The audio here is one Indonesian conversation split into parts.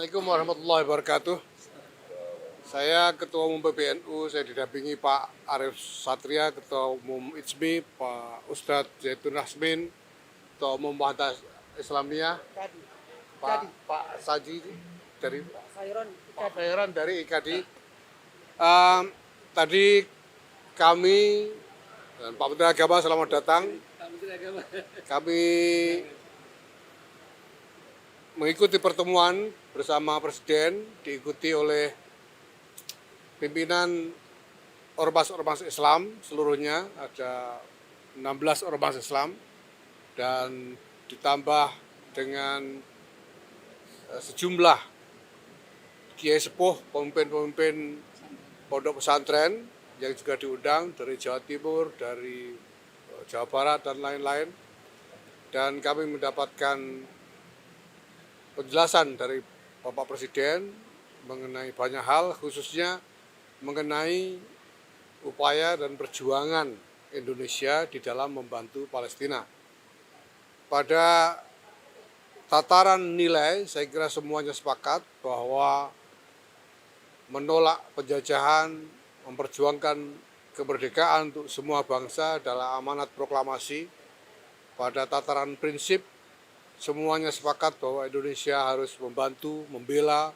Assalamualaikum warahmatullahi wabarakatuh. Saya Ketua Umum PBNU, saya didampingi Pak Arief Satria, Ketua Umum IJMI, Pak Ustadz Zaitun Rasmin, Ketua Umum Muhammadiyah Islamiyah, Kadi. Pak Saji dari Sayuran Pak Fairan dari IKADI. Tadi kami dan Pak Menteri Agama selamat datang. Kami mengikuti pertemuan bersama Presiden, diikuti oleh pimpinan ormas-ormas Islam seluruhnya, ada 16 ormas Islam, dan ditambah dengan sejumlah kiai sepuh, pemimpin-pemimpin pondok pesantren yang juga diundang dari Jawa Timur, dari Jawa Barat, dan lain-lain. Dan kami mendapatkan penjelasan dari Bapak Presiden mengenai banyak hal, khususnya mengenai upaya dan perjuangan Indonesia di dalam membantu Palestina. Pada tataran nilai, saya kira semuanya sepakat bahwa menolak penjajahan, memperjuangkan kemerdekaan untuk semua bangsa adalah amanat proklamasi. Pada tataran prinsip, semuanya sepakat bahwa Indonesia harus membantu, membela,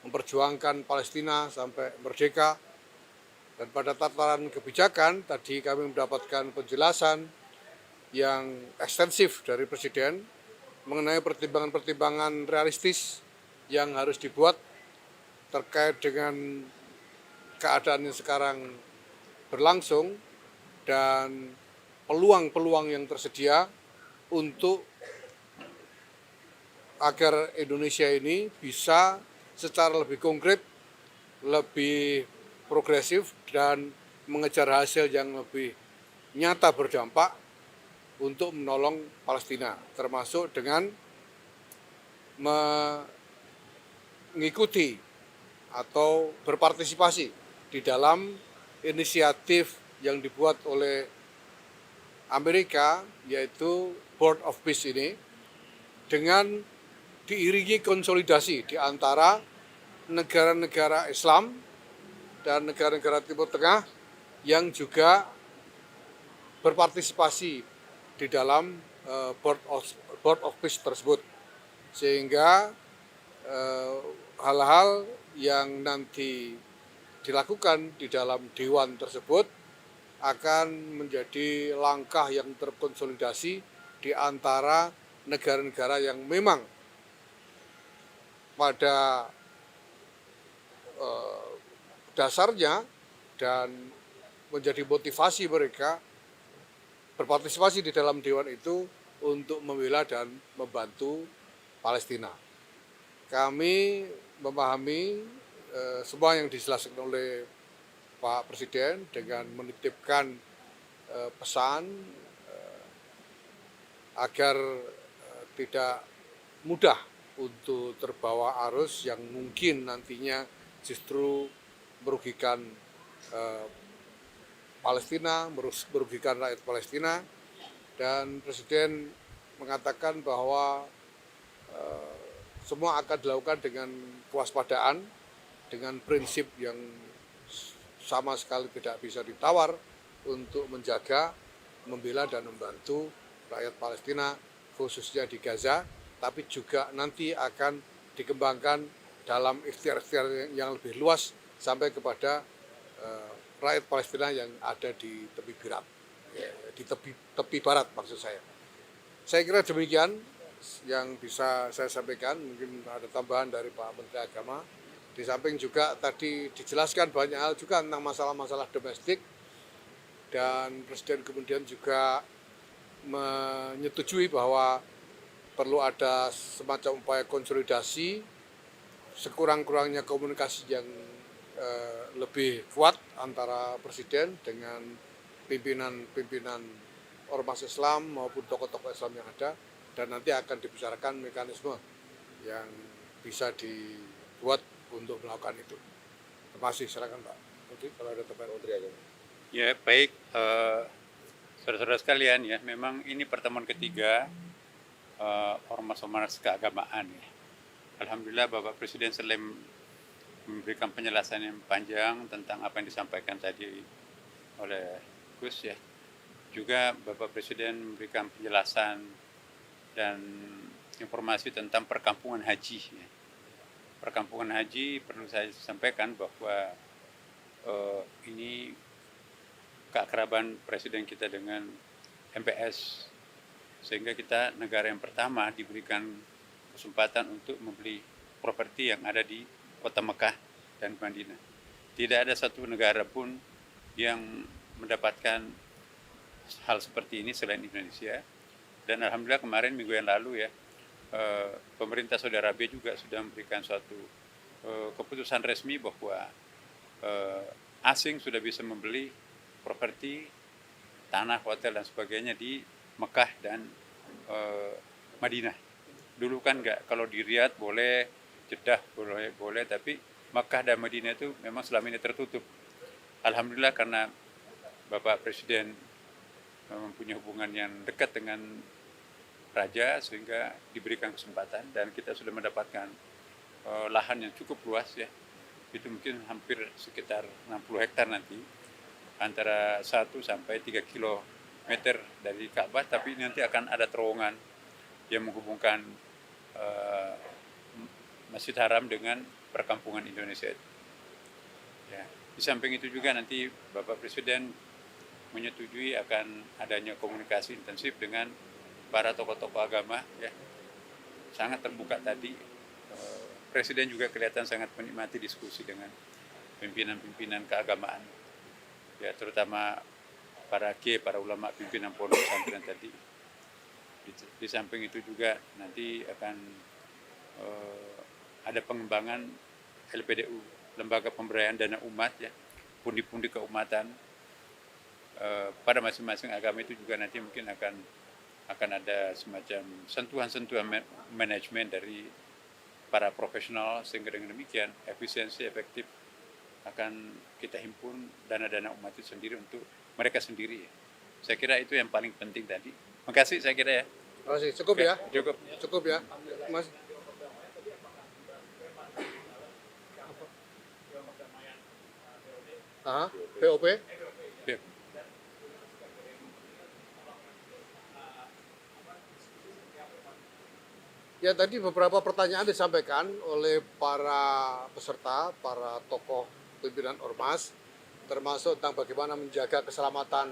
memperjuangkan Palestina sampai merdeka. Dan pada tataran kebijakan, tadi kami mendapatkan penjelasan yang ekstensif dari Presiden mengenai pertimbangan-pertimbangan realistis yang harus dibuat terkait dengan keadaan yang sekarang berlangsung dan peluang-peluang yang tersedia untuk agar Indonesia ini bisa secara lebih konkret, lebih progresif, dan mengejar hasil yang lebih nyata berdampak untuk menolong Palestina, termasuk dengan mengikuti atau berpartisipasi di dalam inisiatif yang dibuat oleh Amerika, yaitu Board of Peace ini, dengan diiringi konsolidasi di antara negara-negara Islam dan negara-negara Timur Tengah yang juga berpartisipasi di dalam Board of Peace tersebut. Sehingga hal-hal yang nanti dilakukan di dalam Dewan tersebut akan menjadi langkah yang terkonsolidasi di antara negara-negara yang memang pada dasarnya dan menjadi motivasi mereka berpartisipasi di dalam Dewan itu untuk membela dan membantu Palestina. Kami memahami semua yang dijelaskan oleh Pak Presiden dengan menitipkan pesan agar tidak mudah untuk terbawa arus yang mungkin nantinya justru merugikan Palestina, merugikan rakyat Palestina. Dan Presiden mengatakan bahwa semua akan dilakukan dengan kewaspadaan, dengan prinsip yang sama sekali tidak bisa ditawar untuk menjaga, membela, dan membantu rakyat Palestina, khususnya di Gaza, tapi juga nanti akan dikembangkan dalam ikhtiar-ikhtiar yang lebih luas sampai kepada rakyat Palestina yang ada di tepi barat, di tepi barat maksud saya. Saya kira demikian yang bisa saya sampaikan. Mungkin ada tambahan dari Pak Menteri Agama. Di samping juga tadi dijelaskan banyak hal juga tentang masalah-masalah domestik, dan Presiden kemudian juga menyetujui bahwa perlu ada semacam upaya konsolidasi, sekurang-kurangnya komunikasi yang lebih kuat antara Presiden dengan pimpinan-pimpinan ormas Islam maupun tokoh-tokoh Islam yang ada, dan nanti akan dibicarakan mekanisme yang bisa dibuat untuk melakukan itu. Terima kasih, silakan Pak Menteri kalau ada tambahan. Menteri Agama. Ya baik, saudara-saudara sekalian, ya memang ini pertemuan ketiga ormas-ormas keagamaan ya. Alhamdulillah Bapak Presiden selain memberikan penjelasan yang panjang tentang apa yang disampaikan tadi oleh Gus ya, juga Bapak Presiden memberikan penjelasan dan informasi tentang perkampungan haji ya. Perkampungan haji perlu saya sampaikan bahwa ini keakraban Presiden kita dengan MPS, sehingga kita negara yang pertama diberikan kesempatan untuk membeli properti yang ada di kota Mekah dan Madinah. Tidak ada satu negara pun yang mendapatkan hal seperti ini selain Indonesia. Dan alhamdulillah kemarin minggu yang lalu ya, pemerintah Saudi Arabia juga sudah memberikan suatu keputusan resmi bahwa asing sudah bisa membeli properti, tanah, hotel dan sebagainya di Mekah dan Madinah. Dulu kan enggak, kalau di Riyadh boleh, Jeddah boleh, tapi Mekah dan Madinah itu memang selama ini tertutup. Alhamdulillah karena Bapak Presiden mempunyai hubungan yang dekat dengan Raja sehingga diberikan kesempatan dan kita sudah mendapatkan lahan yang cukup luas ya. Itu mungkin hampir sekitar 60 hektar nanti, antara 1 sampai 3 kilometer dari Ka'bah, tapi nanti akan ada terowongan yang menghubungkan Masjid Haram dengan perkampungan Indonesia itu. Ya. Di samping itu juga nanti Bapak Presiden menyetujui akan adanya komunikasi intensif dengan para tokoh-tokoh agama ya. Sangat terbuka tadi. Presiden juga kelihatan sangat menikmati diskusi dengan pimpinan-pimpinan keagamaan. Ya, terutama para kiai, para ulama, pimpinan pondok pesantren tadi. Di samping itu juga nanti akan ada pengembangan LPDU, Lembaga Pemberdayaan Dana Umat ya, pundi-pundi keumatan pada masing-masing agama itu juga nanti mungkin akan ada semacam sentuhan-sentuhan manajemen dari para profesional, sehingga dengan demikian efisiensi efektif akan kita himpun dana-dana umat itu sendiri untuk mereka sendiri. Saya kira itu yang paling penting tadi. Makasih saya kira ya. Terima kasih. Cukup ya? Cukup Ya, Mas. POP? Ya. Ya, tadi beberapa pertanyaan disampaikan oleh para peserta, para tokoh pimpinan ormas, termasuk tentang bagaimana menjaga keselamatan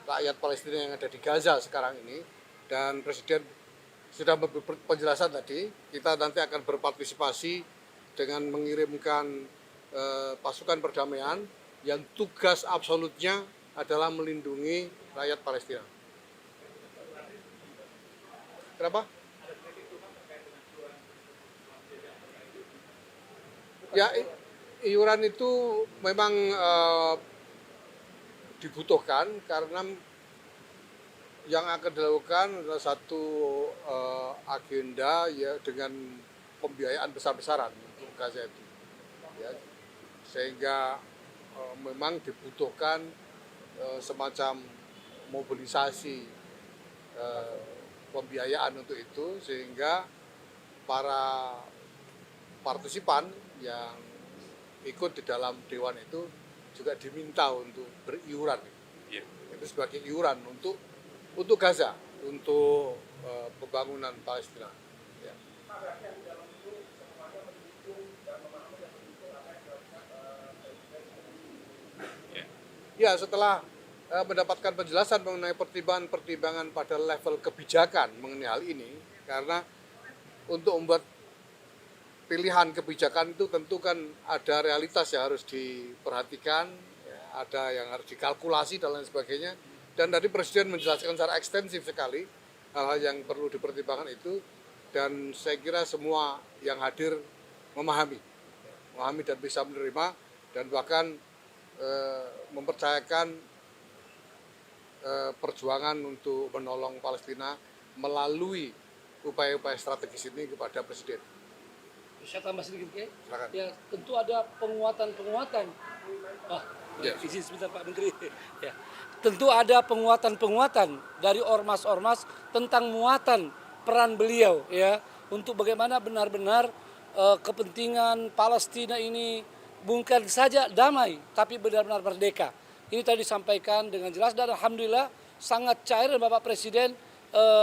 rakyat Palestina yang ada di Gaza sekarang ini. Dan Presiden sudah memberi penjelasan tadi, kita nanti akan berpartisipasi dengan mengirimkan pasukan perdamaian yang tugas absolutnya adalah melindungi rakyat Palestina. Kenapa? Ya, iuran itu memang dibutuhkan karena yang akan dilakukan adalah satu agenda ya dengan pembiayaan besar-besaran untuk Gaza itu. Ya, sehingga memang dibutuhkan semacam mobilisasi pembiayaan untuk itu, sehingga para partisipan yang ikut di dalam dewan itu juga diminta untuk beriuran. Ya. Itu sebagai iuran untuk Gaza, untuk pembangunan Palestina. Ya. Ya, setelah mendapatkan penjelasan mengenai pertimbangan-pertimbangan pada level kebijakan mengenai hal ini, karena untuk membuat pilihan kebijakan itu tentu kan ada realitas yang harus diperhatikan, ya, ada yang harus dikalkulasi dan lain sebagainya. Dan tadi Presiden menjelaskan secara ekstensif sekali hal-hal yang perlu dipertimbangkan itu, dan saya kira semua yang hadir memahami dan bisa menerima, dan bahkan mempercayakan perjuangan untuk menolong Palestina melalui upaya-upaya strategis ini kepada Presiden. Saya tambah sedikit, Silakan. ya tentu ada penguatan. Ya. Izin sebentar Pak Menteri. Ya, tentu ada penguatan dari ormas-ormas tentang muatan peran beliau ya untuk bagaimana benar-benar kepentingan Palestina ini bukan saja damai, tapi benar-benar merdeka. Ini tadi disampaikan dengan jelas dan alhamdulillah sangat cair dan Bapak Presiden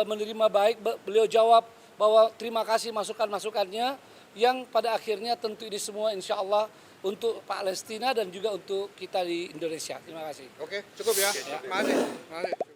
menerima baik. Beliau jawab bahwa terima kasih masukan-masukannya yang pada akhirnya tentu ini semua insya Allah untuk Palestina dan juga untuk kita di Indonesia. Terima kasih. Oke, cukup ya. Mari.